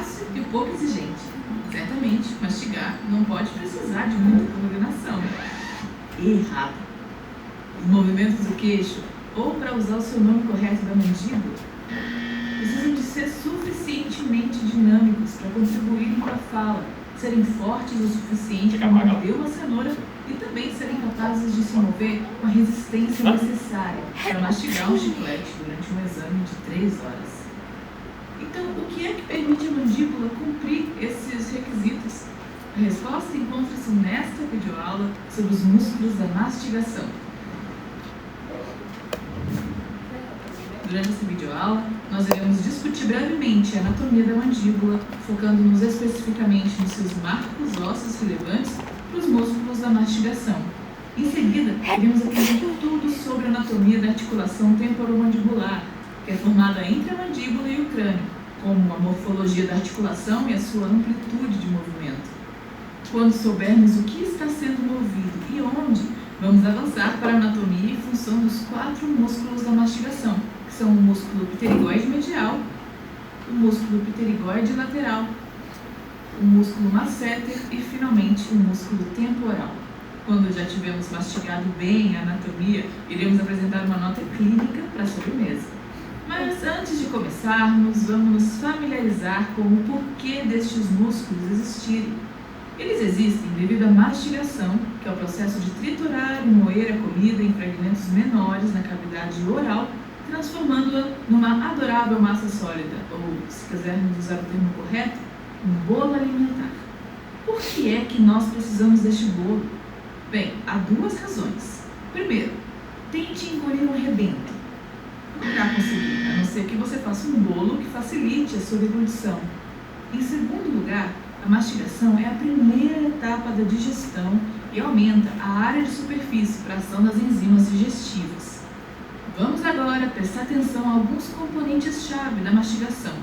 fácil e pouco exigente. Certamente, mastigar não pode precisar de muita coordenação. Errado. Os movimentos do queixo, ou para usar o seu nome correto da mandíbula, precisam de ser suficientemente dinâmicos para contribuírem com a fala, serem fortes o suficiente para morder uma cenoura e também serem capazes de se mover com a resistência necessária para mastigar um chiclete durante um exame de 3 horas. Então, o que é que permite a mandíbula cumprir esses requisitos? A resposta encontra-se nesta videoaula sobre os músculos da mastigação. Durante essa videoaula, nós iremos discutir brevemente a anatomia da mandíbula, focando-nos especificamente nos seus marcos ósseos relevantes para os músculos da mastigação. Em seguida, iremos aprender tudo sobre a anatomia da articulação temporomandibular, que é formada entre a mandíbula e o crânio, como a morfologia da articulação e a sua amplitude de movimento. Quando soubermos o que está sendo movido e onde, vamos avançar para a anatomia e função dos 4 músculos da mastigação, que são o músculo pterigoide medial, o músculo pterigoide lateral, o músculo masseter e, finalmente, o músculo temporal. Quando já tivermos mastigado bem a anatomia, iremos apresentar uma nota clínica para a sobremesa. Mas antes de começarmos, vamos nos familiarizar com o porquê destes músculos existirem. Eles existem devido à mastigação, que é o processo de triturar e moer a comida em fragmentos menores na cavidade oral, transformando-a numa adorável massa sólida, ou, se quisermos usar o termo correto, um bolo alimentar. Por que é que nós precisamos deste bolo? Bem, há 2 razões. Primeiro, tente engolir um rebento. Não irá conseguir, a não ser que você faça um bolo que facilite a sua deglutição. Em segundo lugar, a mastigação é a primeira etapa da digestão e aumenta a área de superfície para a ação das enzimas digestivas. Vamos agora prestar atenção a alguns componentes-chave da mastigação.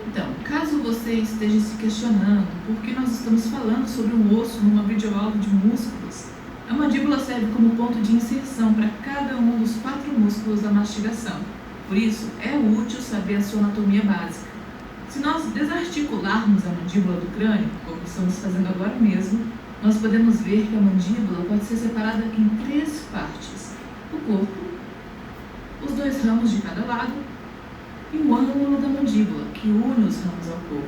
Então, caso você esteja se questionando por que nós estamos falando sobre um osso numa videoaula de músculos, a mandíbula serve como ponto de inserção para cada um dos 4 músculos da mastigação. Por isso, é útil saber a sua anatomia básica. Se nós desarticularmos a mandíbula do crânio, como estamos fazendo agora mesmo, nós podemos ver que a mandíbula pode ser separada em 3 partes: o corpo, os 2 ramos de cada lado e o ângulo da mandíbula, que une os ramos ao corpo.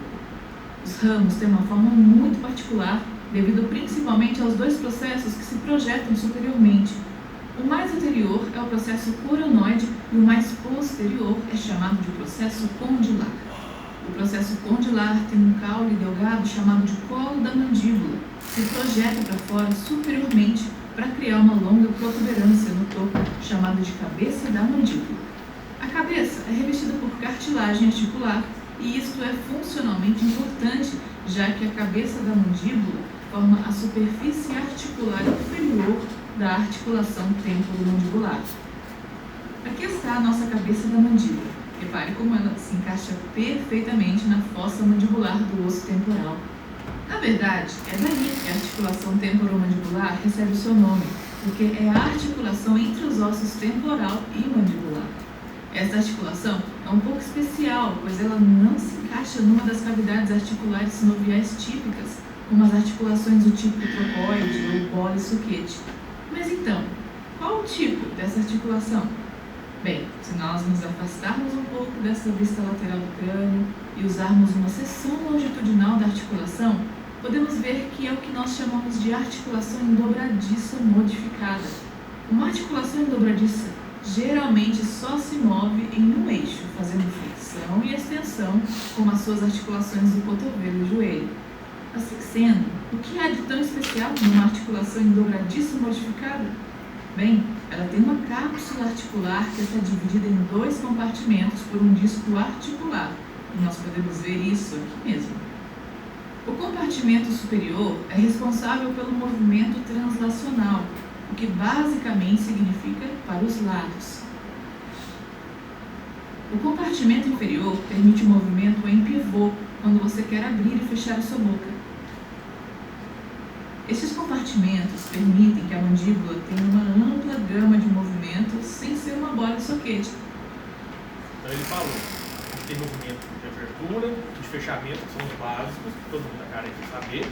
Os ramos têm uma forma muito particular, devido principalmente aos 2 processos que se projetam superiormente. O mais anterior é o processo coronoide e o mais posterior é chamado de processo condilar. O processo condilar tem um caule delgado chamado de colo da mandíbula, que se projeta para fora superiormente para criar uma longa protuberância no topo, chamada de cabeça da mandíbula. A cabeça é revestida por cartilagem articular e isto é funcionalmente importante, já que a cabeça da mandíbula forma a superfície articular inferior da articulação temporomandibular. Aqui está a nossa cabeça da mandíbula. Repare como ela se encaixa perfeitamente na fossa mandibular do osso temporal. Na verdade, é daí que a articulação temporomandibular recebe o seu nome, porque é a articulação entre os ossos temporal e mandibular. Esta articulação é um pouco especial, pois ela não se encaixa numa das cavidades articulares sinoviais típicas, como as articulações do tipo trocoide ou polissuquete. Mas então, qual o tipo dessa articulação? Bem, se nós nos afastarmos um pouco dessa vista lateral do crânio e usarmos uma seção longitudinal da articulação, podemos ver que é o que nós chamamos de articulação dobradiça modificada. Uma articulação dobradiça geralmente só se move em um eixo, fazendo flexão e extensão, como as suas articulações do cotovelo e joelho. Assim sendo, o que há de tão especial numa articulação dobradiça modificada? Bem, ela tem uma cápsula articular que está dividida em 2 compartimentos por um disco articular, e nós podemos ver isso aqui mesmo. O compartimento superior é responsável pelo movimento translacional, o que basicamente significa para os lados. O compartimento inferior permite o movimento em pivô, quando você quer abrir e fechar a sua boca. Estes compartimentos permitem que a mandíbula tenha uma ampla gama de movimentos sem ser uma bola de soquete. Então ele falou, tem movimento de abertura, de fechamento, que são os básicos, que todo mundo está carente de saber.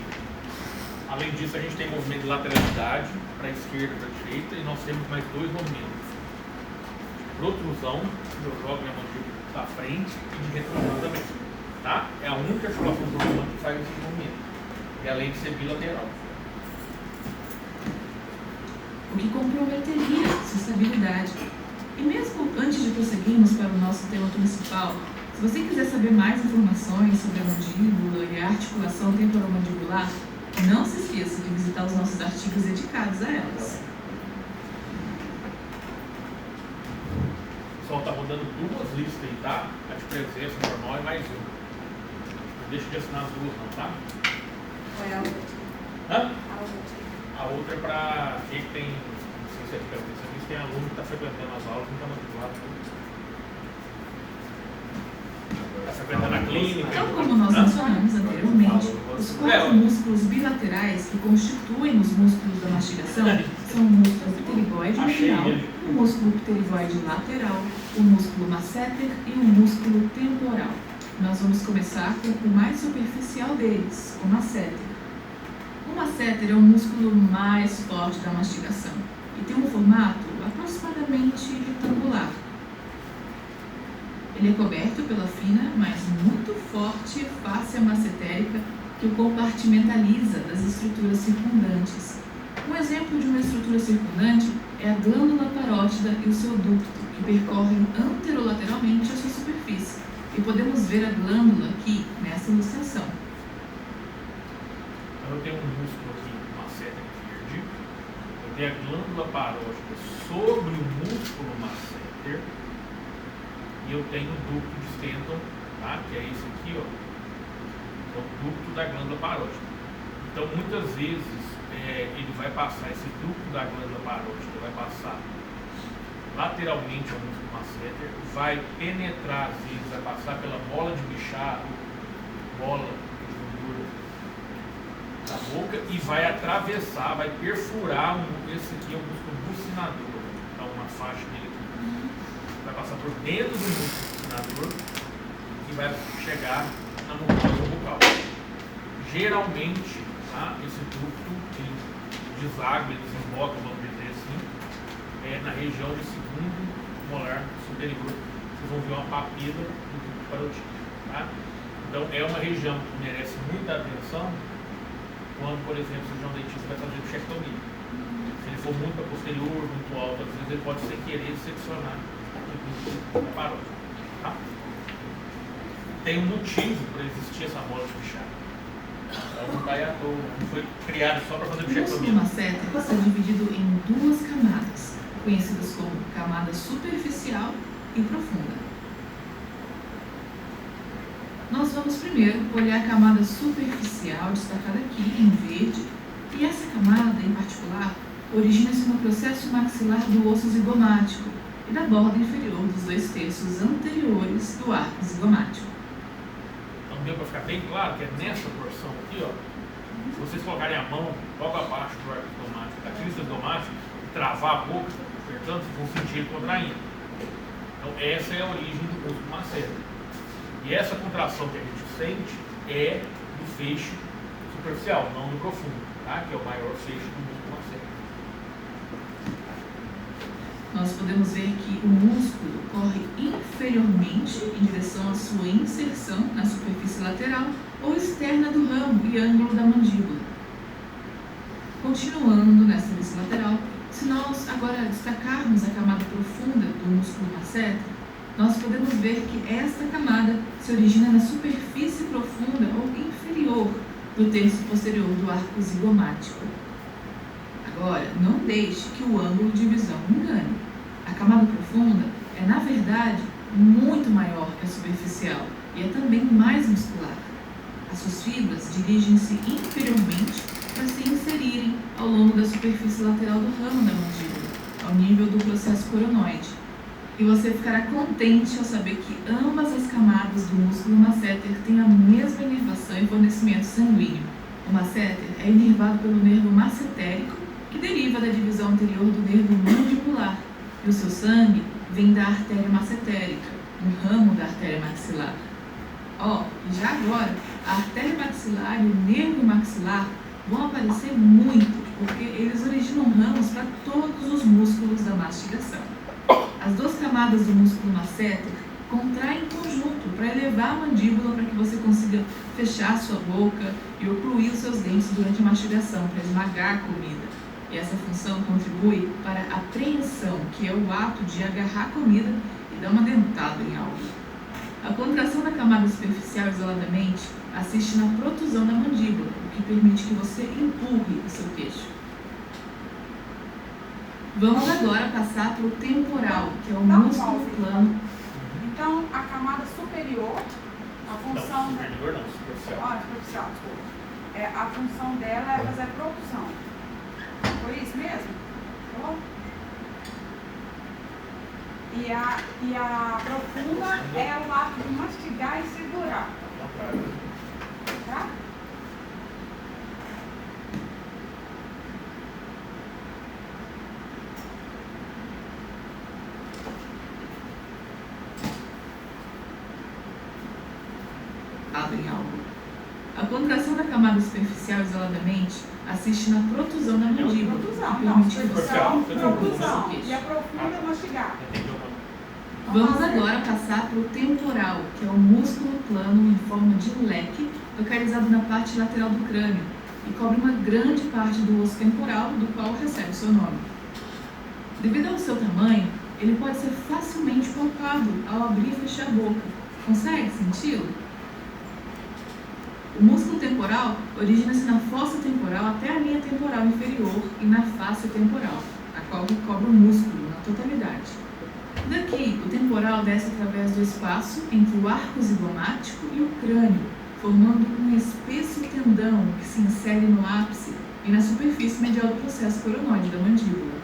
Além disso, a gente tem movimento de lateralidade para a esquerda e para a direita, e nós temos mais dois movimentos: protrusão, que eu jogo minha mandíbula para frente, e de retrosão também. Tá? É a única articulação do humano que faz esse movimento. E além de ser bilateral. O que comprometeria sua estabilidade. E mesmo antes de prosseguirmos para o nosso tema principal, se você quiser saber mais informações sobre a mandíbula e a articulação temporomandibular, não se esqueça de visitar os nossos artigos dedicados a elas. O pessoal está rodando duas listas aí, tá? A de presença normal e mais uma. Não deixa de assinar as duas, não, tá? Qual é a outra? Hã? A outra. A outra é para quem tem, não sei se é hipertensionista, tem aluno que está frequentando as aulas e não está matriculado. Está frequentando a clínica. Então, como nós mencionamos anteriormente, os quatro músculos bilaterais que constituem os músculos da mastigação são o músculo pterigoide medial, o músculo pterigoide lateral, o músculo masseter e o músculo temporal. Nós vamos começar com o mais superficial deles, o masseter. O masseter é o músculo mais forte da mastigação e tem um formato aproximadamente retangular. Ele é coberto pela fina, mas muito forte fáscia massetérica que o compartimentaliza das estruturas circundantes. Um exemplo de uma estrutura circundante é a glândula parótida e o seu ducto, que percorrem anterolateralmente a sua superfície. E podemos ver a glândula aqui nessa ilustração. Eu tenho um músculo aqui, masseter verde. Eu tenho a glândula parótida sobre o músculo masseter. E eu tenho o ducto de Stenton, tá? Que é esse aqui, ó. É o ducto da glândula parótida. Então, muitas vezes, ele vai passar, esse ducto da glândula parótida vai passar lateralmente ao músculo masseter, vai penetrar, às vezes, vai passar pela mola de bichado, mola de gordura da boca, e vai atravessar, vai perfurar, esse aqui é o músculo bucinador, então uma faixa dele aqui. Vai passar por dentro do músculo bucinador e vai chegar na mucosa bucal. Geralmente, tá, esse ducto ele deságua, ele desemboca, vamos dizer assim, na região de segundo molar superior. Vocês vão ver uma papila do ducto parótido. Tá? Então, é uma região que merece muita atenção quando, por exemplo, o cirurgião dentista vai fazer bichectomia. Se ele for muito para posterior, muito alto, às vezes ele pode sem querer seccionar da parótida, tá? Tem um motivo para existir essa mola de bichado. Ela não está aí à toa, não foi criada só para fazer O músculo bichectomia. masseter está dividido em duas camadas, conhecidas como camada superficial e profunda. Nós vamos primeiro olhar a camada superficial, destacada aqui em verde, e essa camada, em particular, origina-se no processo maxilar do osso zigomático e da borda inferior dos 2/3 anteriores do arco zigomático. Então deu para ficar bem claro que é nessa porção aqui, ó. Se vocês colocarem a mão logo abaixo do arco zigomático, da crista zigomática, e travar a boca, apertando, vocês vão sentir ele contraindo. Então essa é a origem do músculo masseter. E essa contração que a gente sente é do feixe superficial, não do profundo, tá? Que é o maior feixe do músculo masseter. Nós podemos ver que o músculo corre inferiormente em direção à sua inserção na superfície lateral ou externa do ramo e ângulo da mandíbula. Continuando nessa vista lateral, se nós agora destacarmos a camada profunda do músculo masseter, nós podemos ver que esta camada se origina na superfície profunda ou inferior do terço posterior do arco zigomático. Agora, não deixe que o ângulo de visão engane. A camada profunda é, na verdade, muito maior que a superficial e é também mais muscular. As suas fibras dirigem-se inferiormente para se inserirem ao longo da superfície lateral do ramo da mandíbula, ao nível do processo coronoide. E você ficará contente ao saber que ambas as camadas do músculo masseter têm a mesma inervação e fornecimento sanguíneo. O masseter é inervado pelo nervo massetérico, que deriva da divisão anterior do nervo mandibular, e o seu sangue vem da artéria massetérica, um ramo da artéria maxilar. E já agora, a artéria maxilar e o nervo maxilar vão aparecer muito, porque eles originam ramos para todos os músculos da mastigação. As duas camadas do músculo masseter contraem em conjunto para elevar a mandíbula para que você consiga fechar sua boca e ocluir os seus dentes durante a mastigação, para esmagar a comida. E essa função contribui para a apreensão, que é o ato de agarrar a comida e dar uma dentada em algo. A contração da camada superficial isoladamente assiste na protusão da mandíbula, o que permite que você empurre o seu queixo. Vamos agora passar para o temporal, que é o músculo plano. Então, a camada superior, a função... Não, superior não, superficial. Superficial, desculpa. A função dela é fazer protusão. Foi isso mesmo? E a profunda é o ato de mastigar e segurar. Tá? Em algo. A contração da camada superficial isoladamente assiste na protusão da mandíbula. Protusão. E a profunda é mastigar. Vamos agora passar para o temporal, que é o músculo plano em forma de leque, localizado na parte lateral do crânio, e cobre uma grande parte do osso temporal, do qual recebe seu nome. Devido ao seu tamanho, ele pode ser facilmente palpado ao abrir e fechar a boca. Consegue senti-lo? O músculo temporal origina-se na fossa temporal até a linha temporal inferior e na face temporal, a qual recobre o músculo na totalidade. Daqui, o temporal desce através do espaço entre o arco zigomático e o crânio, formando um espesso tendão que se insere no ápice e na superfície medial do processo coronoide da mandíbula.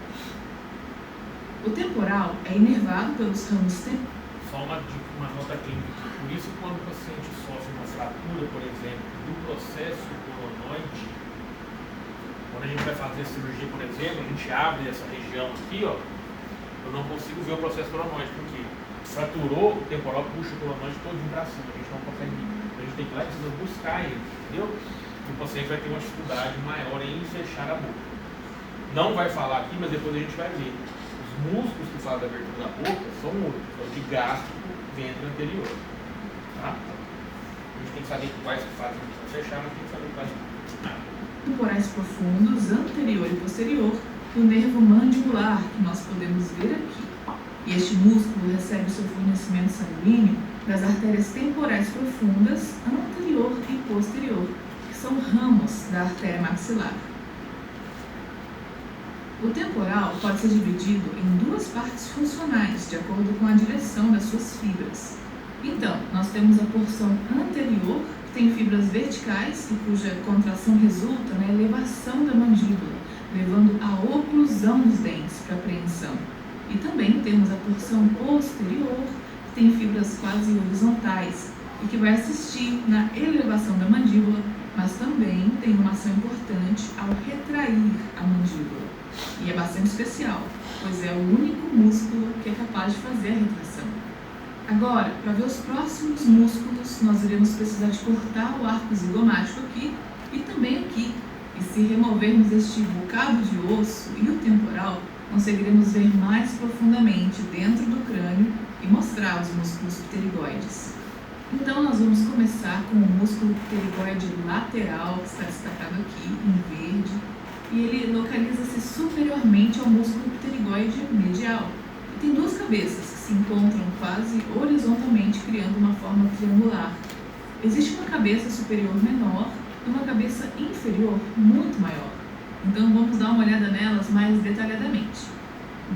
O temporal é inervado pelos ramos temporais. Só uma nota clínica. Por isso, quando o paciente sofre uma fratura, por exemplo, do processo coronoide, quando a gente vai fazer a cirurgia, por exemplo, a gente abre essa região aqui, eu não consigo ver o processo coronoide, porque fraturou, o temporal puxa o coronoide todinho para cima, a gente não consegue ver. A gente tem que ir lá e precisa buscar ele, entendeu? E o paciente vai ter uma dificuldade maior em fechar a boca. Não vai falar aqui, mas depois a gente vai ver. Os músculos que fazem a abertura da boca são outros, é o de gástrico, ventre anterior. Tá? A gente tem que saber quais que fazem para fechar, mas tem que saber quais não. Temporais profundos, anterior e posterior, do nervo mandibular, que nós podemos ver aqui. E este músculo recebe seu fornecimento sanguíneo das artérias temporais profundas, anterior e posterior, que são ramos da artéria maxilar. O temporal pode ser dividido em duas partes funcionais, de acordo com a direção das suas fibras. Então, nós temos a porção anterior, que tem fibras verticais e cuja contração resulta na elevação da mandíbula, levando à oclusão dos dentes para apreensão. E também temos a porção posterior, que tem fibras quase horizontais e que vai assistir na elevação da mandíbula, mas também tem uma ação importante ao retrair a mandíbula. E é bastante especial, pois é o único músculo que é capaz de fazer a retração. Agora, para ver os próximos músculos, nós iremos precisar de cortar o arco zigomático aqui e também aqui. E se removermos este bocado de osso e o temporal, conseguiremos ver mais profundamente dentro do crânio e mostrar os músculos pterigoides. Então, nós vamos começar com o músculo pterigoide lateral, que está destacado aqui em verde, e ele localiza-se superiormente ao músculo pterigoide medial. E tem duas cabeças que se encontram quase horizontalmente, criando uma forma triangular. Existe uma cabeça superior menor e uma cabeça inferior muito maior. Então vamos dar uma olhada nelas mais detalhadamente.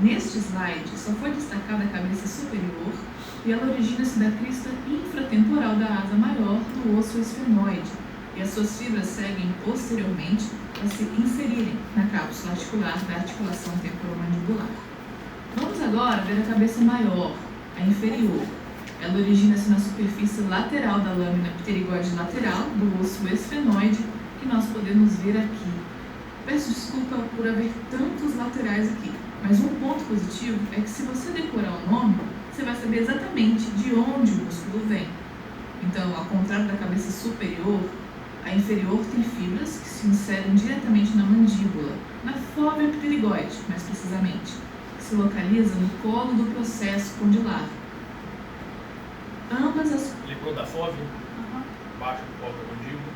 Neste slide só foi destacada a cabeça superior e ela origina-se da crista infratemporal da asa maior do osso esfenoide, e as suas fibras seguem posteriormente para se inserirem na cápsula articular da articulação temporomandibular. Vamos agora ver a cabeça maior, a inferior. Ela origina-se na superfície lateral da lâmina pterigoide lateral do osso esfenoide, que nós podemos ver aqui. Peço desculpa por haver tantos laterais aqui, mas um ponto positivo é que se você decorar o nome, você você vai saber exatamente de onde o músculo vem. Então, ao contrário da cabeça superior, a inferior tem fibras que se inserem diretamente na mandíbula, na fóvea pterigoide, mais precisamente, que se localiza no colo do processo condilar. Ambas as Lembrou da fóvea? Baixo do colo da mandíbula.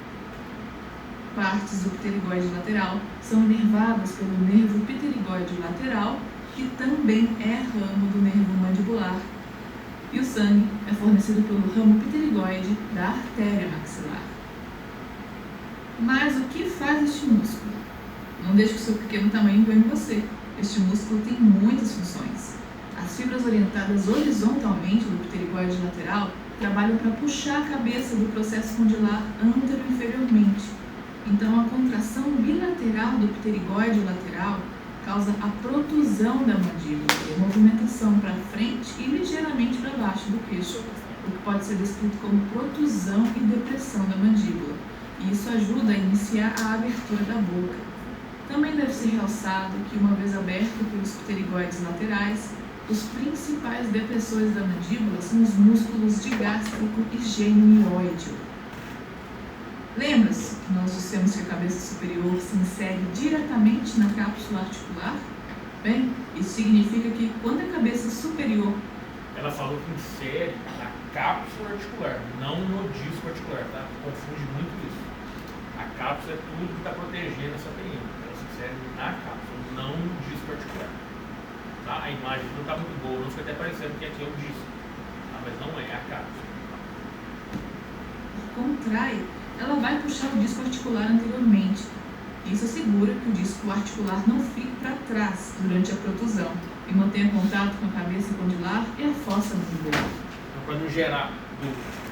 partes do pterigoide lateral são inervadas pelo nervo pterigoide lateral, que também é ramo do nervo mandibular. E o sangue é fornecido pelo ramo pterigoide da artéria maxilar. Mas o que faz este músculo? Não deixe que o seu pequeno tamanho engane você. Este músculo tem muitas funções. As fibras orientadas horizontalmente do pterigoide lateral trabalham para puxar a cabeça do processo condilar antero-inferiormente. Então, a contração bilateral do pterigoide lateral causa a protusão da mandíbula, e a movimentação para frente e ligeiramente para baixo do queixo, o que pode ser descrito como protusão e depressão da mandíbula. E isso ajuda a iniciar a abertura da boca. Também deve ser realçado que, uma vez aberto pelos pterigoides laterais, os principais depressores da mandíbula são os músculos digástrico e genioide. Lembra-se que nós dissemos que a cabeça superior se insere diretamente na cápsula articular? Bem, isso significa que quando a cabeça superior... Ela falou que insere na cápsula articular, não no disco articular, tá? Confunde muito isso. A cápsula é tudo que está protegendo essa período. Ela se insere na cápsula, não no disco articular. Tá? A imagem não está muito boa, não fica até parecendo que aqui é o disco. Tá? Mas não é a cápsula. contrai, ela vai puxar o disco articular anteriormente. Isso assegura que o disco articular não fique para trás durante a protusão e mantenha contato com a cabeça condilar e a fossa mandibular. Então, para não gerar dúvida,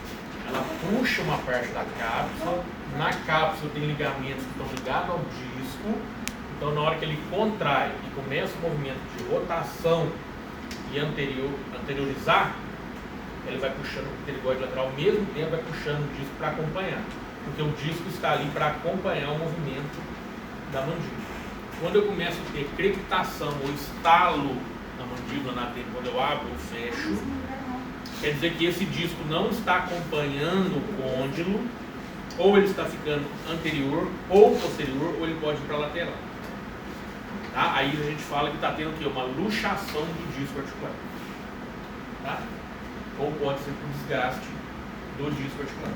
ela puxa uma parte da cápsula, na cápsula tem ligamentos que estão ligados ao disco, então na hora que ele contrai e começa o movimento de rotação e anteriorizar, ele vai puxando o pterigoide lateral, ao mesmo tempo vai puxando o disco para acompanhar, porque o disco está ali para acompanhar o movimento da mandíbula. Quando eu começo a ter crepitação ou estalo na mandíbula, na tenda, quando eu abro ou fecho, quer dizer que esse disco não está acompanhando o côndilo, ou ele está ficando anterior ou posterior, ou ele pode ir para a lateral. Tá? Aí a gente fala que está tendo o quê? Uma luxação do disco articular. Tá? Ou pode ser por desgaste do disco articular.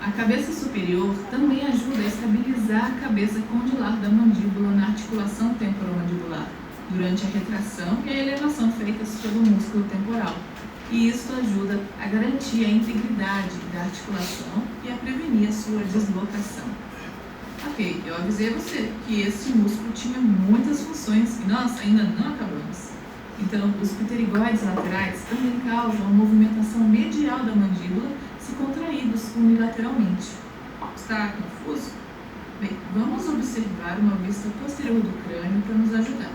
A cabeça superior também ajuda a estabilizar a cabeça condilar da mandíbula na articulação temporomandibular, durante a retração e a elevação feitas pelo músculo temporal. E isso ajuda a garantir a integridade da articulação e a prevenir a sua deslocação. Ok, eu avisei você que esse músculo tinha muitas funções e nós ainda não acabamos. Então, os pterigoides laterais também causam a movimentação medial da mandíbula se contraídos unilateralmente. Está confuso? Bem, vamos observar uma vista posterior do crânio para nos ajudar.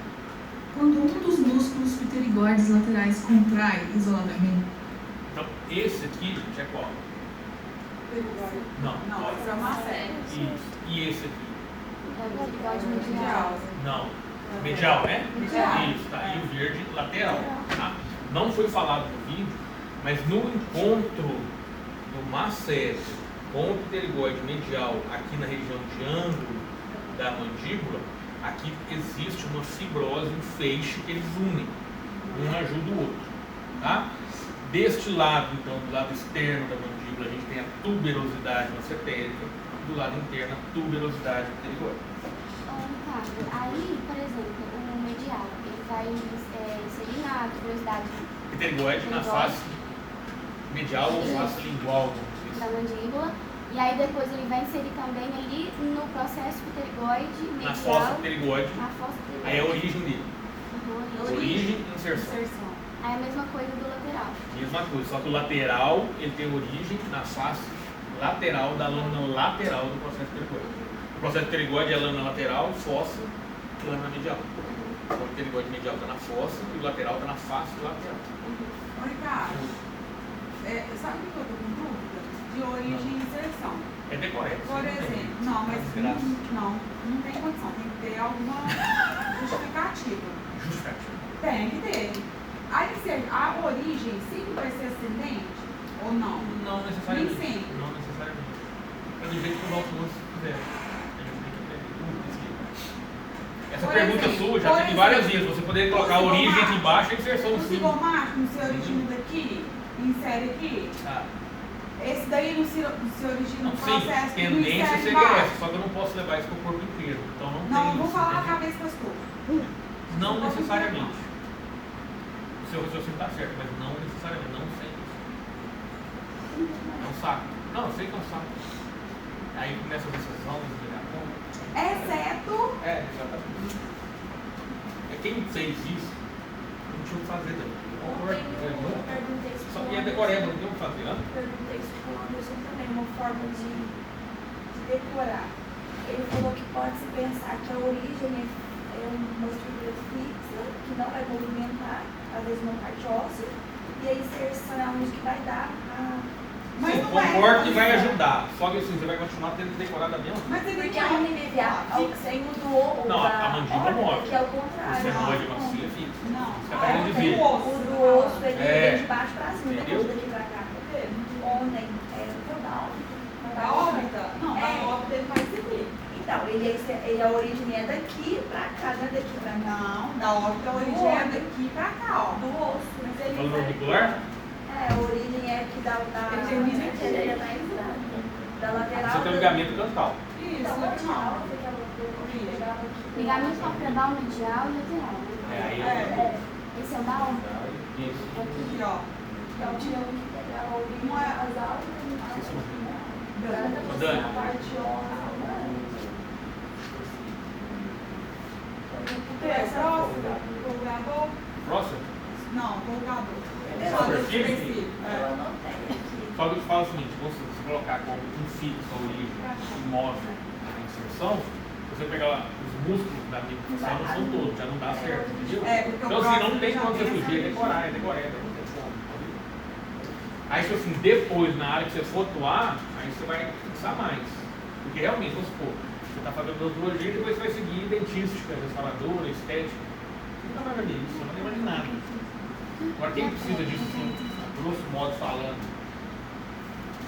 Quando um dos músculos pterigoides laterais contrai isoladamente... Então, esse aqui, gente, é qual? Não, Não, essa é uma série. Isso. E esse aqui? É o pterigoide medial. Não. Medial, né? Medial. Isso, tá. E o verde lateral. Tá? Não foi falado no vídeo, mas no encontro do masseter com o pterigoide medial aqui na região de ângulo da mandíbula, aqui existe uma fibrose, um feixe que eles unem. Um ajuda o outro. Tá? Deste lado, então, do lado externo da mandíbula, a gente tem a tuberosidade massetérica, do lado interno, a tuberosidade pterigoide. Ricardo, aí, por exemplo, o medial, ele vai inserir na tuberosidade Pterigoide na face medial ou face lingual, vamos da dizer. mandíbula, e aí depois ele vai inserir também ali no processo pterigoide medial. Na fossa pterigoide, Na fossa pterigoide. aí é a origem dele. Uhum. Origem e inserção. Aí é a mesma coisa do lateral. Mesma coisa, só que o lateral ele tem origem na face lateral da lâmina lateral do processo pterigoide. O processo pterigoide é a lâmina lateral, fossa e lâmina medial. Então, o pterigoide medial está na fossa e o lateral está na face lateral. Ô, Ricardo, sabe o que eu estou com dúvida? De origem e inserção. É decorreto. Por exemplo, não, mas não tem condição, tem que ter alguma justificativa. Justificativo. Tem que ter. A origem sempre vai ser ascendente? Ou não? Não necessariamente. Nem sempre. Não necessariamente. É do jeito que os autores fizeram. Essa Por pergunta exemplo, sua já por teve várias exemplo, vezes. Você poderia colocar a o origem aqui cigomático. embaixo e a inserção em O cima. cigomático não se origina daqui, insere aqui. Ah, Esse daí não se origina não, no sim, processo, não tendência insere seria embaixo. essa, só que eu não posso levar isso para o corpo inteiro. Então não, Não, tem vou isso, falar a entendeu? cabeça das coisas. Não necessariamente. O seu raciocínio está certo, mas não necessariamente, não sempre. É um saco. Não, eu sei que é um saco. Aí começa a decisão, Exceto. exatamente. É quem fez isso, não tinha o que fazer também. Eu concordo, Eu perguntei isso Só pro que é Anderson. decoreba, não tem o que fazer, né? Perguntei isso pro Anderson também, uma forma de decorar. Ele falou que pode-se pensar que a origem é uma estrutura fixa, que não vai movimentar, às vezes uma parte óssea, e a inserção é onde que vai dar a... Mas Sim, não é. concordo que vai ajudar. Só que assim, você vai continuar tendo decorado a mesma coisa. Mas ele Porque não a unimediata, tem o do o Não, da a mandíbula órgão, move. que é o O contrário. senoide macia fixa. Não. Isso que eu quero Tem dizer. o osso. O do osso, ele É. vem de baixo pra cima, não Entendeu? é daqui pra cá. Ontem, foi da órbita. Da órbita? Não, da É. órbita ele faz aqui. Então, a origem é daqui pra cá, não é daqui pra cá. Não, da órbita a origem é daqui pra cá, ó. Do osso. Mas ele Falando faz- orbicular? É, a origem é aqui da Ele termina aqui. ele é mais da lateral. Você tem o ligamento cantal. Isso, Da lateral, não. que ela pegava aqui. Ligamento palpebral medial e lateral, né? Aí É. Esse é o da órbita. Isso. Aqui, ó. Então tinha um que pegava a origem, Não é- as altas e Ô, Dani. a parte óssea. Próximo, polgador. Próximo? Não, polgador. É, Só do superfície? específico. Eu anotei aqui. Só que eu te falo o seguinte, se você colocar como um fixo a origem e móvel a inserção, se você pegar lá, os músculos da microfunção não são todos, já não dá certo, entendeu? É, porque o Então assim, não próximo tem já como você tem fugir, essa é decorar, não tem como. Aí se assim, depois, na área que você for atuar, aí você vai pensar mais. Porque realmente, vamos supor, você está fazendo odontologia e depois você vai seguir dentística, restauradora, estética. Você nunca vai ver isso, você não vai lembrar de nada. Agora quem precisa disso, assim, a grosso modo falando,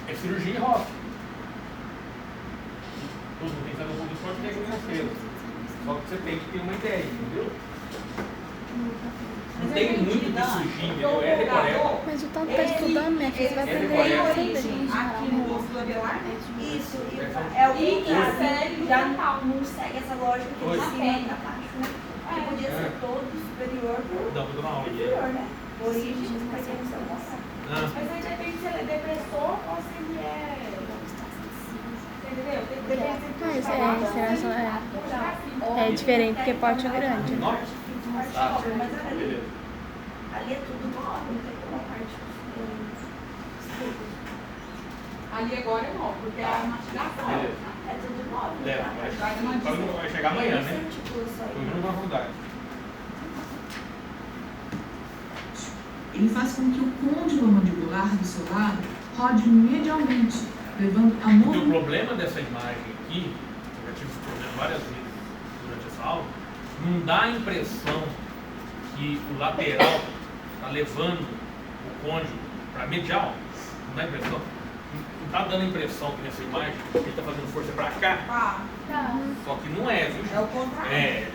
é cirurgia e roça. Todo mundo tem que saber um pouco de esporte técnico financeiro. Só que você tem que ter uma ideia, entendeu? Não tem muito de fugir, entendeu? É decoreba. Mas o tanto tá estudando, minha filha, você vai É aprender decoreba. a Tem aprender. origem aqui no osso labilar. Isso, E é o que contrário. segue Já no não segue essa lógica que Oi. de cima e pra baixo, né? Que podia ser É. todo superior pro Dá pra dar uma aula. inferior, né? Origem, vai ter que ser o contrário. Ah, Mas aí depende se ele é depressor ou se ele é. Entendeu? Depende se Ah, isso ele é, inserção é diferente, porque pote é grande. né? nossa. Tá. Mas ali, Beleza. ali é tudo móvel, não tem uma parte Ali agora é móvel, porque é a mastigação. Beleza. é tudo móvel. É, tá? vai chegar amanhã, né? Essa articulação Tô aí. indo na faculdade. Ele faz com que o côndilo mandibular do seu lado rode medialmente, levando a Porque o mão. problema dessa imagem aqui, eu já tive esse problema várias vezes durante essa aula, não dá a impressão que o lateral está levando o côndilo para medial. Não dá a impressão? Não está dando a impressão que nessa imagem ele está fazendo força para cá, Pá, só que não é, viu? é o contrário. É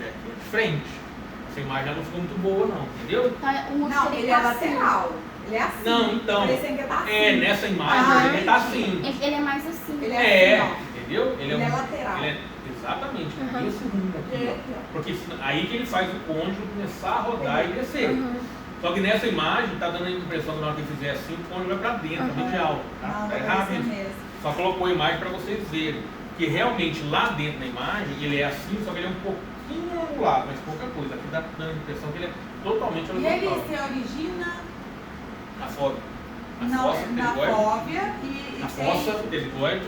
de frente. Essa imagem já não ficou muito boa, não, entendeu? Então, o músculo Não, ele tá é assim. lateral. Ele é assim. Não, então. Parecendo que tá assim. É, nessa imagem Ah, ele está assim. Ele é mais assim. Ele é assim, Entendeu? Ele é lateral. Ele é, exatamente, esse rumo ó. aqui, ó. Porque aí que ele faz o côndilo começar a rodar e descer. Uhum. Só que nessa imagem tá dando a impressão que na hora que ele fizer assim, o côndilo vai para dentro, medial. Tá, Não, tá vai errado parecer isso. mesmo. Só colocou a imagem para vocês verem. Que realmente lá dentro da imagem ele é assim, só que ele é um pouquinho angulado, mas pouca coisa. Aqui dá dando a impressão que ele é totalmente E ele horizontal. se origina Na fossa. Na na fossa pterigoide. fóvea e Na tem- fossa pterigoide,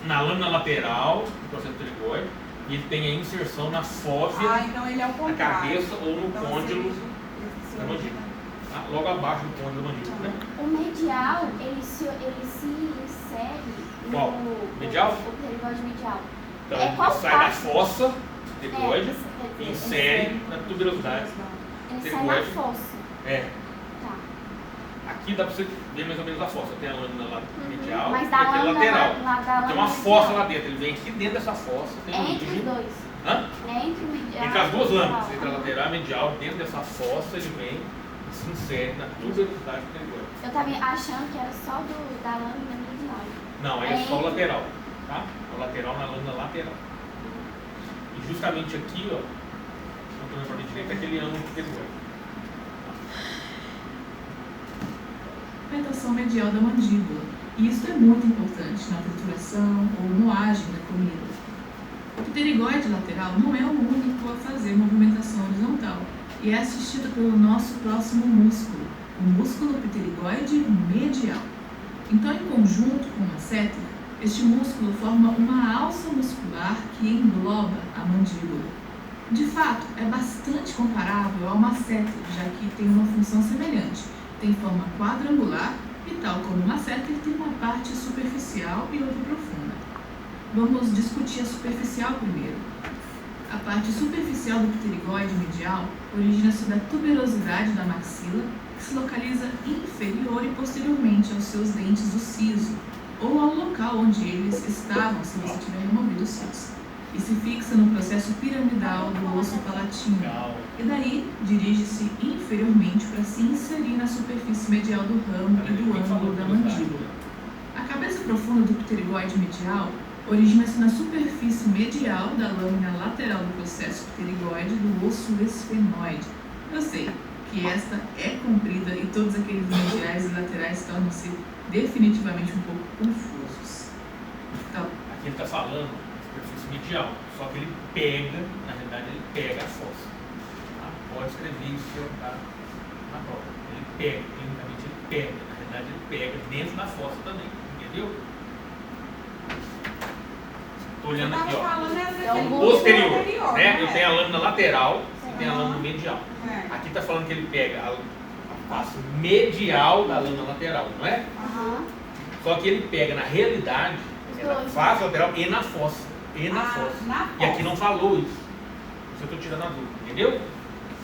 na lâmina lateral do processo pterigoide, e ele tem a inserção na fóvea, Ah, então ele é o na contrário. cabeça ou no Então, côndilo se da origina- mandíbula. Tá? Logo abaixo do côndilo da mandíbula, né? O medial, ele se insere Qual? no... Medial? O pterigoide medial. Então É, ele qual sai da parte? fossa pterigoide É, e insere na tuberosidade. Ele sai na pterigoide. fossa. É. Aqui dá pra você ver mais ou menos a fossa. Tem a lâmina lá medial Mas e da aqui a lâmina lateral. da Tem uma lâmina fossa medial. lá dentro. Ele vem aqui dentro dessa fossa. Tem um Entre os rígido. dois. Hã? Entre o medial. Entre as duas e o lâminas, medial. entre a lateral e a medial, dentro dessa fossa ele vem e se insere na tuberosidade pterigoide. Eu tava achando que era só da lâmina medial. Não, aí é só o lateral, tá? O lateral na lâmina lateral. E justamente aqui, ó, na parte direita, é aquele ângulo pterigoide. Pentação medial da mandíbula. E isso é muito importante na trituração ou moagem da comida. O pterigoide lateral não é o único a fazer movimentação horizontal e é assistido pelo nosso próximo músculo, o músculo pterigoide medial. Então, em conjunto com o masseter, este músculo forma uma alça muscular que engloba a mandíbula. De fato, é bastante comparável ao masseter, já que tem uma função semelhante. Tem forma quadrangular e, tal como o masseter, tem uma parte superficial e outra profunda. Vamos discutir a superficial primeiro. A parte superficial do pterigoide medial origina-se da tuberosidade da maxila, que se localiza inferior e posteriormente aos seus dentes do siso, ou ao local onde eles estavam, se você tiver removido os sisos, e se fixa no processo piramidal do osso palatino, e daí dirige-se inferiormente para se inserir na superfície medial do ramo e do ângulo da mandíbula. A cabeça profunda do pterigoide medial origina-se na superfície medial da lâmina lateral do processo pterigoide do osso esfenoide. Eu sei que esta é comprida e todos aqueles mediais e laterais tornam-se definitivamente um pouco confusos. Então, Aqui ele está falando da superfície medial, só que ele pega, na realidade ele pega a fossa. Tá? Pode escrever isso na prova. Ele pega, clinicamente ele pega, na realidade ele pega dentro da fossa também, entendeu? Estou olhando aqui, ó. O Posterior, né? Eu tenho a lâmina lateral e tenho a lâmina medial. É. Aqui está falando que ele pega a face medial da lâmina lateral, não é? Aham. Só que ele pega na realidade na face lateral e na fossa. E na fossa. Na E aqui fossa. não falou isso. Isso eu estou tirando a dúvida, entendeu?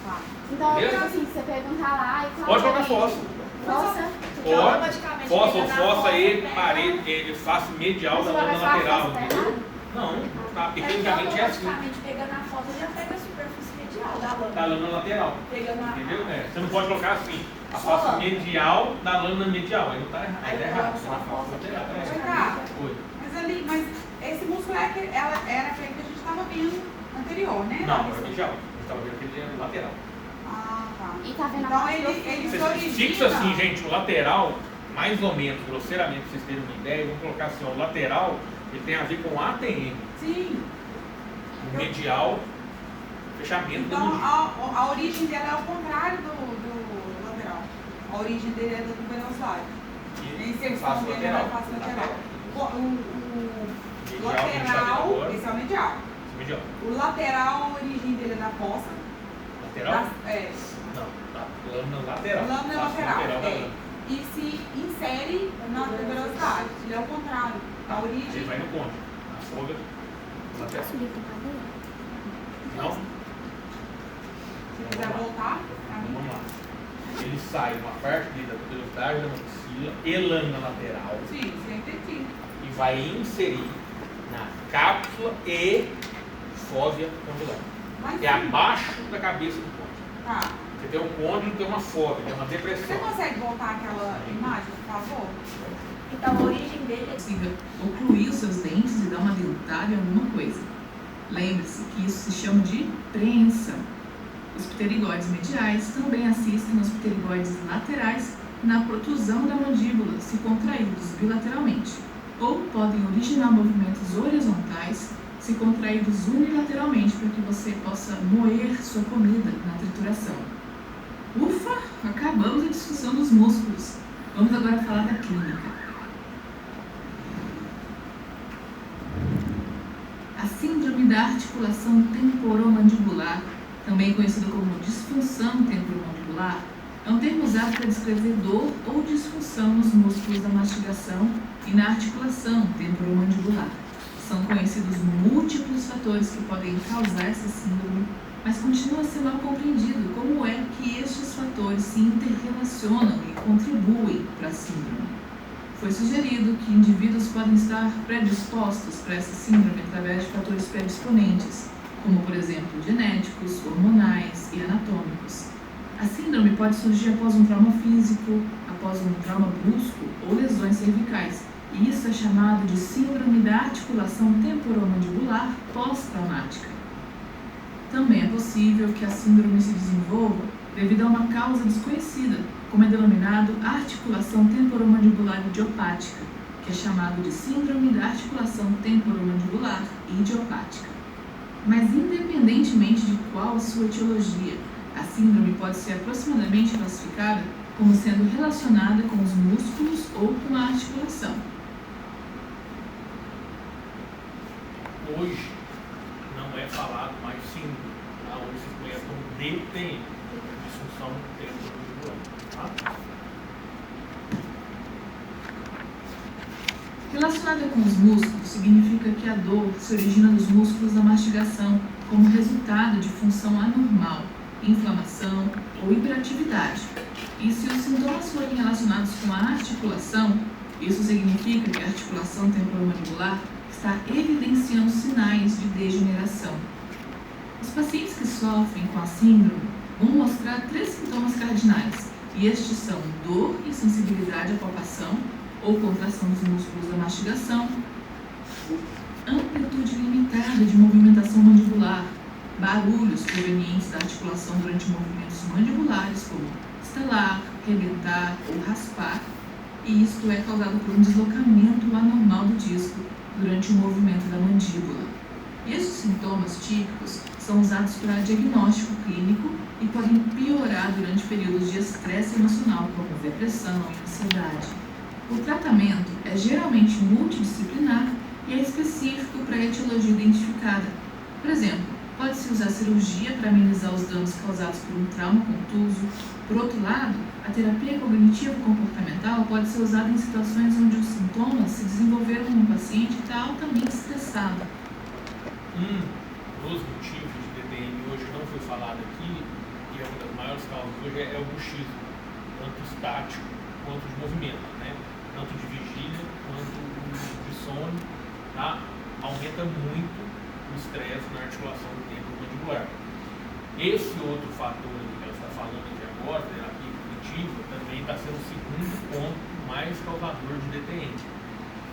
Tá. Então, Beleza? tipo assim, você perguntar lá e qual Pode é colocar fossa. Fossa? Porque automaticamente Fossa ou pega na fossa fossa, e pega parede, ele face medial Mas da você vai lâmina falar lateral, fossa, tá entendeu? errado? Não, tá, É porque tecnicamente é assim. automaticamente pega na fossa, já pega a superfície medial da lâmina. Da lâmina lateral. Pega na... Entendeu? É, você não pode colocar assim, a Só face lâmina. medial da lâmina medial. Aí não tá errado. Aí Aí tá eu errado. coloco Na só a face fossa lateral. aqui. Tá. Oi. Mas esse músculo era aquele que a gente estava vendo anterior, né? Não, agora é medial. A gente estava vendo aquele é lateral. Ah, tá. E tá vendo a Então parte ele profunda. se Você origina... fixa assim, gente, o lateral, mais ou menos, grosseiramente, pra vocês terem uma ideia, vamos colocar assim, ó, o lateral, ele tem a ver com ATM. Sim. O medial, fechamento da Então mandíbula. a origem dela é ao contrário do lateral. A origem dele é da tuberosidade. Em inserção Face dele é na lateral. face lateral. O Medial, que a gente tá vendo lateral, agora. esse é o medial. Medial. O lateral, a origem dele é da fossa. Lateral? É, Não, tá. Lâmina lateral. lâmina Face lateral. da É. lâmina. E se insere na tuberosidade. Ele é o contrário. A Ele origem. vai no conde. Na folga, lateral. Subir com a cadeira? Não? Se quiser voltar, Então vamos lá. Ele sai uma parte dele da tuberosidade da maxila e lâmina lateral sim, sim, entendi. e vai inserir na cápsula e fóvea condylar. Mas É abaixo da cabeça do conde. tá. Você tem um conde, não tem uma fóvea, tem uma Você depressão. consegue voltar aquela imagem, por favor? Então a origem dele é... consiga ocluir os seus dentes e dar uma dentada em alguma coisa. Lembre-se que isso se chama de preensão. Os pterigoides mediais também assistem aos pterigoides laterais na protusão da mandíbula, se contraídos bilateralmente, ou podem originar movimentos horizontais, se contraídos unilateralmente, para que você possa moer sua comida na trituração. Ufa! Acabamos a discussão dos músculos. Vamos agora falar da clínica. A síndrome da articulação temporomandibular, também conhecida como disfunção temporomandibular, é um termo usado para descrever dor ou disfunção nos músculos da mastigação e na articulação temporomandibular. São conhecidos múltiplos fatores que podem causar essa síndrome, mas continua a ser mal compreendido como é que estes fatores se interrelacionam e contribuem para a síndrome. Foi sugerido que indivíduos podem estar predispostos para essa síndrome através de fatores predisponentes, como, por exemplo, genéticos, hormonais e anatômicos. A síndrome pode surgir após um trauma físico, após um trauma brusco ou lesões cervicais, e isso é chamado de síndrome da articulação temporomandibular pós-traumática. Também é possível que a síndrome se desenvolva devido a uma causa desconhecida, como é denominado articulação temporomandibular idiopática, que é chamado de síndrome da articulação temporomandibular idiopática. Mas independentemente de qual a sua etiologia, a síndrome pode ser aproximadamente classificada como sendo relacionada com os músculos ou com a articulação. Hoje não é falado mais síndrome, tá? Hoje se conhece como DTM, disfunção temporomandibular. Tá? Relacionada com os músculos significa que a dor se origina nos músculos da mastigação como resultado de função anormal, inflamação ou hiperatividade. E se os sintomas forem relacionados com a articulação, isso significa que a articulação temporomandibular está evidenciando sinais de degeneração. Os pacientes que sofrem com a síndrome vão mostrar 3 sintomas cardinais, e estes são dor e sensibilidade à palpação ou contração dos músculos da mastigação, amplitude limitada de movimentação mandibular, barulhos provenientes da articulação durante movimentos mandibulares, como estalar, rebentar ou raspar, e isto é causado por um deslocamento anormal do disco durante o movimento da mandíbula. Esses sintomas típicos são usados para diagnóstico clínico e podem piorar durante períodos de estresse emocional, como depressão e ansiedade. O tratamento é geralmente multidisciplinar e é específico para a etiologia identificada. Por exemplo, pode-se usar cirurgia para amenizar os danos causados por um trauma contuso. Por outro lado, a terapia cognitivo-comportamental pode ser usada em situações onde os sintomas se desenvolveram em um paciente que está altamente estressado. Um dos motivos de DTM hoje não foi falado aqui, e é uma das maiores causas hoje, é o bruxismo, tanto estático quanto de movimento, né? Tanto de vigília quanto de sono, tá? Aumenta muito o estresse na articulação do temporomandibular. Esse outro fator que ela está falando aqui agora, terapia cognitiva, também está sendo o segundo ponto mais causador de DTM.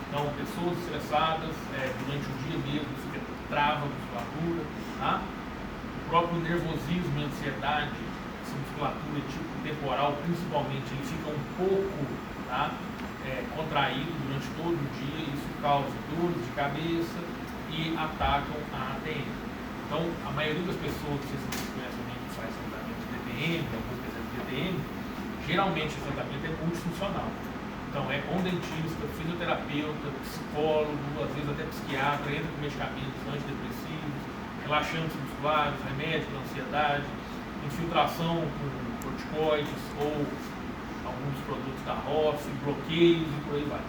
Então, pessoas estressadas, durante o dia mesmo, fica trava a musculatura, tá? O próprio nervosismo e ansiedade, essa musculatura tipo temporal, principalmente, ele fica um pouco, tá? Contraído durante todo o dia, e isso causa dores de cabeça e atacam a ATM. Então, a maioria das pessoas que vocês conhecem que faz tratamento de DTM, alguns pacientes de DTM, geralmente esse tratamento é multifuncional. Então, é com dentista, fisioterapeuta, psicólogo, às vezes até psiquiatra, entra com medicamentos antidepressivos, relaxantes musculares, remédio para ansiedade, infiltração com corticoides ou alguns produtos da ROF, bloqueios e por aí vai.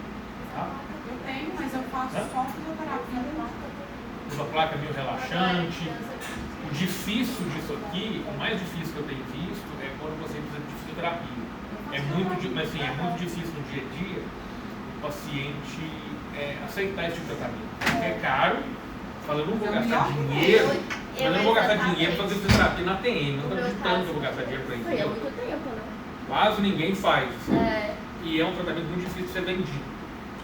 Tá? Eu tenho, mas eu faço só fisioterapia. Usa placa meio relaxante. O difícil disso aqui, o mais difícil que eu tenho visto é quando você precisa de fisioterapia. É muito difícil no dia a dia o paciente aceitar esse tipo de tratamento. É caro, fala, eu não vou gastar dinheiro, mas eu não vou gastar dinheiro para fazer fisioterapia na TM, não estou acreditando que eu vou gastar dinheiro para isso. Foi há muito tempo, né? Quase ninguém faz. E é um tratamento muito difícil de ser vendido,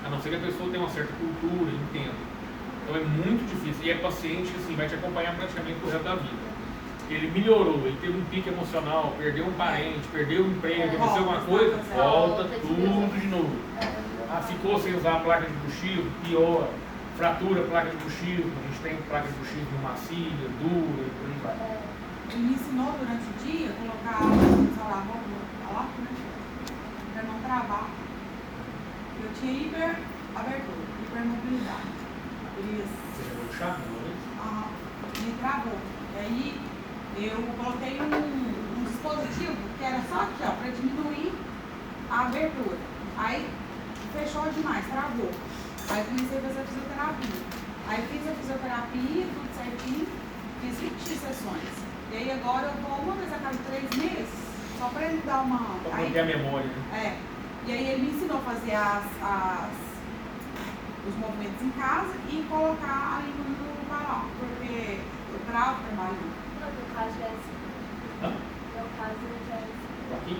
a não ser que a pessoa tenha uma certa cultura, entenda. Então é muito difícil, e é paciente que assim, vai te acompanhar praticamente o resto da vida. Ele melhorou, ele teve um pico emocional, perdeu um parente, perdeu um emprego, aconteceu alguma coisa, volta tudo de novo. Ficou sem usar a placa de bruxismo, pior. Fratura a placa de bruxismo, a gente tem placa de bruxismo macia, dura e por aí vai. Ele me ensinou durante o dia a colocar a lápis, né? Pra não travar. Eu tinha hiperabertura, hipermobilidade. Você chegou no chá? Me travou. E aí eu coloquei um dispositivo que era só aqui, ó, para diminuir a abertura. Aí fechou demais, travou. Aí comecei a fazer a fisioterapia. Aí fiz a fisioterapia, tudo certinho, fiz 20 sessões. E aí agora eu vou uma vez a cada 3 meses, só para ele dar uma... Para manter a memória, né? É. E aí ele me ensinou a fazer os movimentos em casa e colocar a língua no balão, porque eu travo trabalhando. Não, no caso é assim. Hã? No caso é assim. Aqui.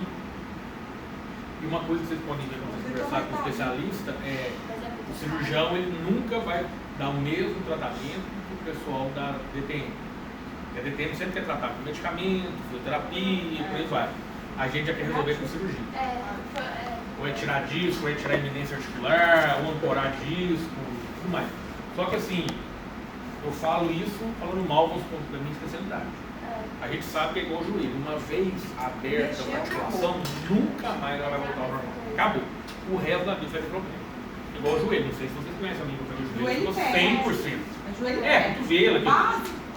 E uma coisa que vocês podem ver quando vocês conversar com o especialista é o cirurgião ele nunca vai dar o mesmo tratamento que o pessoal da DTM. A DTM sempre quer tratar com medicamento, fisioterapia, por aí vai. A gente já quer resolver com cirurgia. Ou é tirar disco, ou é tirar eminência articular, ou ancorar disco, tudo mais. Só que assim, eu falo isso falando mal da minha especialidade. A gente sabe que é igual o joelho. Uma vez aberta a articulação, nunca mais ela vai voltar ao normal. Acabou. O resto da vida vai ter problema. Igual o joelho. Não sei se vocês conhecem a minha do joelho. Ficou 100%. Cotovelo aqui.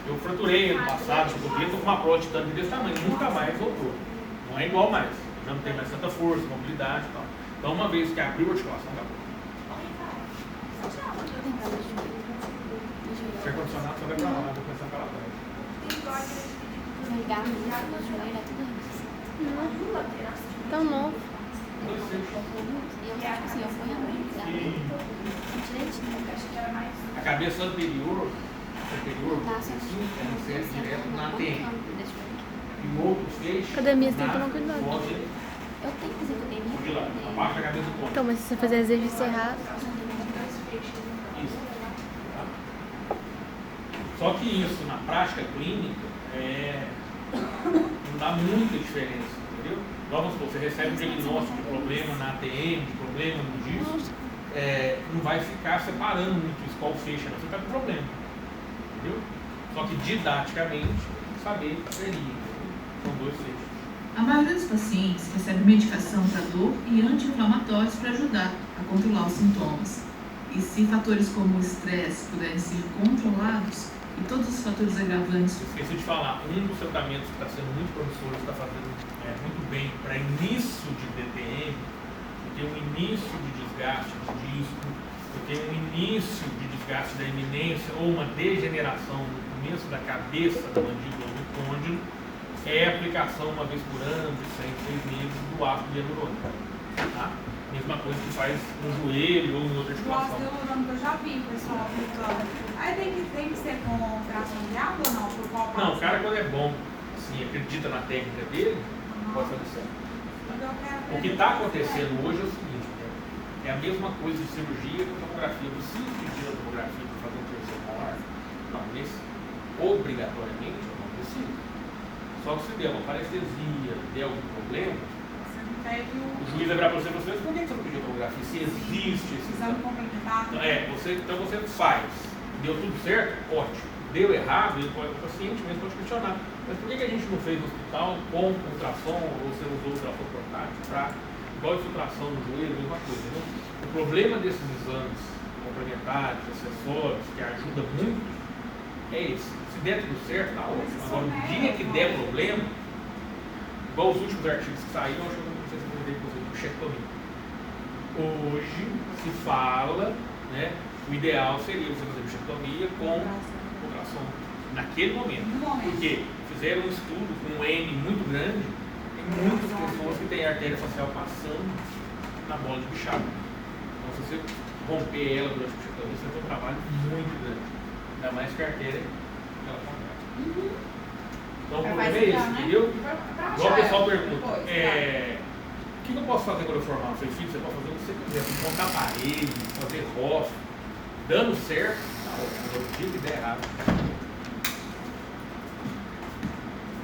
Eu fraturei ano passado, eu tô com uma prótese desse tamanho. Nunca mais voltou. Não é igual mais. Já não tem mais tanta força, mobilidade e tal. Então, uma vez que abriu a articulação, acabou. Se é condicionado, só vai pra lá. Vou começar a falar pra ele. Tão novo. A cabeça anterior insere direto na ATM. E o outro feixe Academia tem que tomar cuidado. Eu tenho que fazer academia. De lá, abaixo da cabeça do ponto. Então, mas se você fazer exercício errado. Isso. Só que isso, na prática clínica, não dá muita diferença, entendeu? Vamos supor, você recebe um diagnóstico de problema na ATM, de problema no disco, não vai ficar separando muito isso, qual fecha, você está com problema, entendeu? Só que didaticamente, saber que seria, são 2 fechos. A maioria dos pacientes recebe medicação para dor e anti-inflamatórios para ajudar a controlar os sintomas. E se fatores como o estresse puderem ser controlados, e todos os fatores agravantes... Esqueci de falar, um dos tratamentos que está sendo muito promissor, está fazendo muito bem para início de DTM, porque um início de desgaste do disco, porque um início de desgaste da eminência ou uma degeneração no começo da cabeça da mandíbula ou do côndilo, é a aplicação uma vez por ano, de 6 meses, do ácido hialurônico. Tá? Mesma coisa que faz no joelho ou em outra articulação. O ácido hialurônico eu já vi o pessoal aplicando. Aí tem que ser com tração de água ou não? Por qual Não, o cara quando é bom, assim, acredita na técnica dele, pode fazer certo. O que está acontecendo hoje é o seguinte, é a mesma coisa de cirurgia com tomografia. Eu preciso pedir a tomografia para fazer um terceiro molar? Não, obrigatoriamente eu não preciso. Só que se der uma parestesia, der algum problema, o juiz vai virar para você e falar, por que você não pediu tomografia? Se existe esse exame complementar. Então você faz. Deu tudo certo? Ótimo. Deu errado, o paciente mesmo pode questionar. Mas por que a gente não fez no hospital com ultrassom, ou você usou ultrassom portátil para igual infiltração no joelho, mesma coisa, né? O problema desses exames complementares, acessórios, que ajuda muito, é esse. Se der tudo certo, tá ótimo. Agora, o dia que der problema, igual os últimos artigos que saíram, eu acho que eu não sei se eu comentei com vocês, bichectomia. Hoje se fala, né, o ideal seria você fazer bichectomia com ultrassom naquele momento. Porque fizeram um estudo com um N muito grande, tem muitas pessoas que têm artéria facial passando na bola de bichada. Então, se você romper ela durante a bichectomia, você vai ter um trabalho muito grande. Ainda mais que a artéria ela contrai. Então, o problema é esse, entendeu? Igual o pessoal pergunta, o que eu posso fazer quando eu formar o seu filho? Você pode fazer o que você quiser, montar parede, fazer roça, dando certo, o dia que der errado.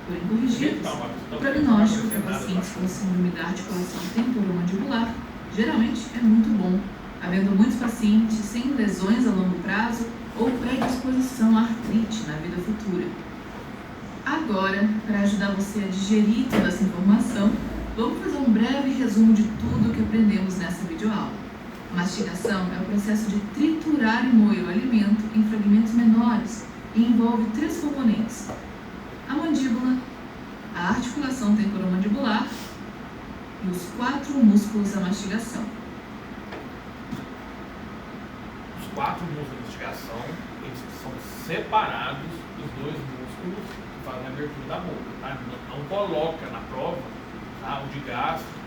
Porém corrigidos, o prognóstico para pacientes com síndrome da articulação temporomandibular geralmente é muito bom, havendo muitos pacientes sem lesões a longo prazo ou predisposição à artrite na vida futura. Agora, para ajudar você a digerir toda essa informação, vamos fazer um breve resumo de tudo o que aprendemos nessa videoaula. Mastigação é o processo de triturar e moer o alimento em fragmentos menores e envolve 3 componentes: a mandíbula, a articulação temporomandibular e os 4 músculos da mastigação. Os 4 músculos de mastigação, eles são separados dos 2 músculos que fazem a abertura da boca, tá? Não coloca na prova, tá? O de gástrico.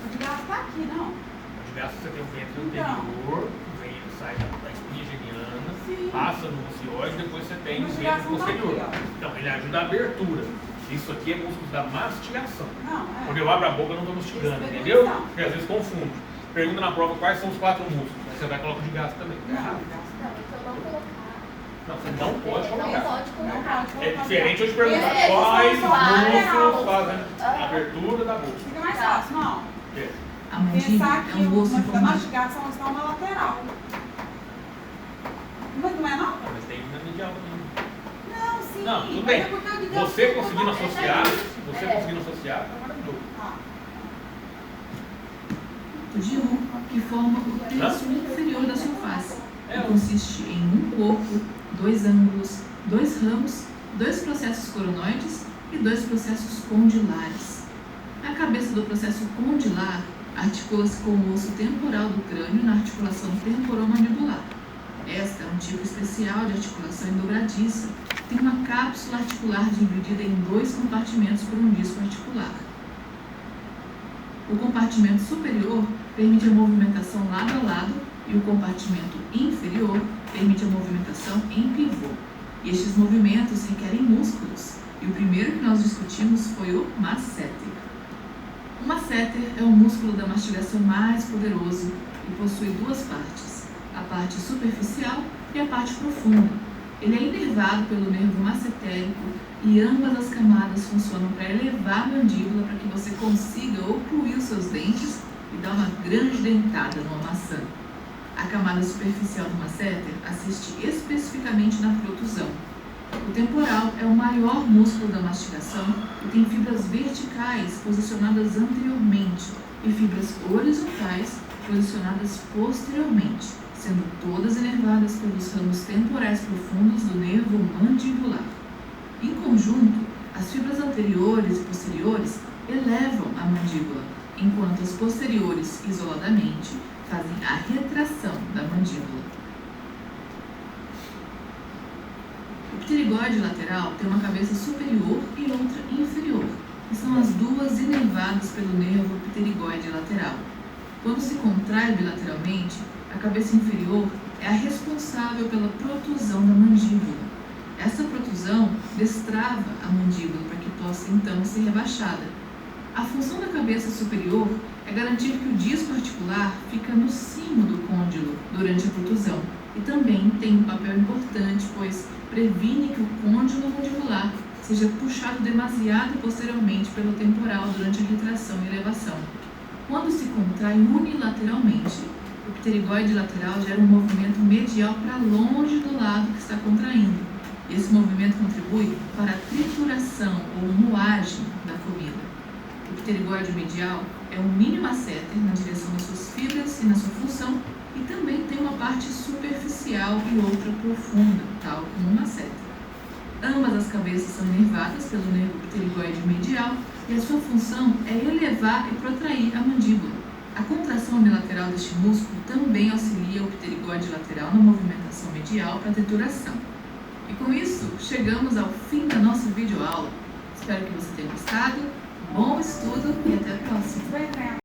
O de gás tá aqui, não? O de gástrico você tem o ventre Então. anterior, vem, sai da espinha geniana, Sim. passa no ocioide, depois você tem o Mas o ventre gástrico tá posterior. aqui, ó. Então, ele ajuda a abertura. Isso aqui é músculo da mastigação. Não, é. Quando eu abro a boca, eu não estou mastigando, Isso é entendeu? deglução. Porque às vezes confunde. Pergunta na prova quais são os 4 músculos. Aí você vai e coloca o de gástrico também. Tá Não, errado. o gás Não, então não colocar. Não, você não pode Não colocar. pode não colocar. pode colocar. É diferente eu te perguntar Eles quais são lateral. músculos fazem a abertura da boca. Fica mais fácil, não. É. A mandíbula Pensar é que um osso da informal. mastigação está uma lateral. Mas não é não? Não, mas tem na medial também. Não, sim. Não, tudo Mas bem. é porque eu digo Você assim, conseguindo eu vou associar, deixar isso. tá maravilhoso. Ah, De que forma o terço inferior da sua face, que consiste em um corpo, 2 ângulos, 2 ramos, 2 processos coronoides e 2 processos condilares. A cabeça do processo condilar articula-se com o osso temporal do crânio na articulação temporomandibular. Esta é um tipo especial de articulação dobradiça. Tem uma cápsula articular dividida em 2 compartimentos por um disco articular. O compartimento superior permite a movimentação lado a lado e o compartimento inferior permite a movimentação em pivô. E estes movimentos requerem músculos, e o primeiro que nós discutimos foi o masseter. O masseter é o músculo da mastigação mais poderoso e possui 2 partes, a parte superficial e a parte profunda. Ele é inervado pelo nervo massetérico e ambas as camadas funcionam para elevar a mandíbula para que você consiga ocluir os seus dentes e dar uma grande dentada numa maçã. A camada superficial do masseter assiste especificamente na protusão. O temporal é o maior músculo da mastigação e tem fibras verticais posicionadas anteriormente e fibras horizontais posicionadas posteriormente, sendo todas inervadas pelos ramos temporais profundos do nervo mandibular. Em conjunto, as fibras anteriores e posteriores elevam a mandíbula, enquanto as posteriores, isoladamente, fazem a retração da mandíbula. O pterigoide lateral tem uma cabeça superior e outra inferior, que são as duas inervadas pelo nervo pterigoide lateral. Quando se contrai bilateralmente, a cabeça inferior é a responsável pela protusão da mandíbula. Essa protusão destrava a mandíbula para que possa então ser rebaixada. A função da cabeça superior é garantir que o disco articular fica no cimo do côndilo durante a protusão e também tem um papel importante, pois previne que o côndilo mandibular seja puxado demasiado posteriormente pelo temporal durante a retração e elevação. Quando se contrai unilateralmente, o pterigoide lateral gera um movimento medial para longe do lado que está contraindo. Esse movimento contribui para a trituração ou moagem da comida. O pterigoide medial é um mini masseter na direção das suas fibras e na sua função e também tem uma parte superficial e outra profunda, tal como o masseter. Ambas as cabeças são inervadas pelo nervo pterigoide medial e a sua função é elevar e protrair a mandíbula. A contração unilateral deste músculo também auxilia o pterigoide lateral na movimentação medial para a trituração. E com isso, chegamos ao fim da nossa videoaula. Espero que você tenha gostado. Bom estudo e até a próxima!